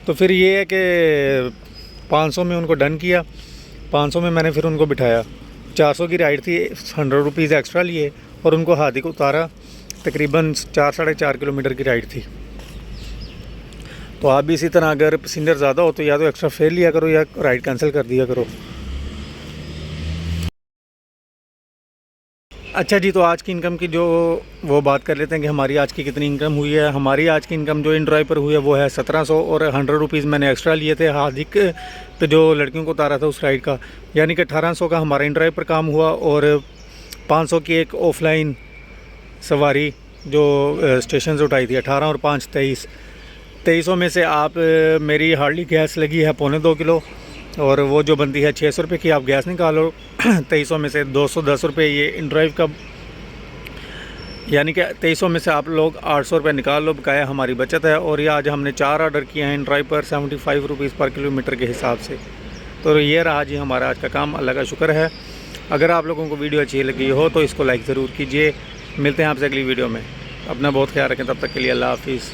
तो फिर ये है कि 500 में उनको डन किया। 500 में मैंने फिर उनको बिठाया। 400 की राइड थी, 100 रुपीज़ एक्स्ट्रा लिए और उनको हादी को उतारा। तकरीबन 4-4.5 किलोमीटर की राइड थी। तो आप भी इसी तरह अगर पैसेंजर ज़्यादा हो तो या तो एक्स्ट्रा फेयर लिया करो या राइड कैंसिल कर दिया करो। अच्छा जी, तो आज की इनकम की जो वो बात कर लेते हैं कि हमारी आज की कितनी इनकम हुई है। हमारी आज की इनकम जो इन ड्राइव पर हुई है वो है 1700 और 100 रुपीज़ मैंने एक्स्ट्रा लिए थे हादिक पे जो लड़कियों को उतारा था उस राइड का, यानी कि 1800 का हमारा इन ड्राइव पर काम हुआ और 500 की एक ऑफलाइन सवारी जो स्टेशन से उठाई थी। 18 और 5 23, 2300 में से आप मेरी हार्डली गैस लगी है 2.25 किलो और वो जो बनती है 600 रुपये की, आप गैस निकालो। 2300 में से 210 रुपये ये इन ड्राइव का, यानी कि 2300 में से आप लोग 800 रुपये निकाल लो, बकाया हमारी बचत है। और ये आज हमने 4 ऑर्डर किए हैं इन ड्राइव पर 75 रुपीज़ पर किलोमीटर के हिसाब से। तो ये रहा जी हमारा आज का काम, अल्लाह का शुक्र है। अगर आप लोगों को वीडियो अच्छी लगी हो तो इसको लाइक ज़रूर कीजिए। मिलते हैं आपसे अगली वीडियो में। अपना बहुत ख्याल रखें, तब तक के लिए अल्लाह हाफिज़।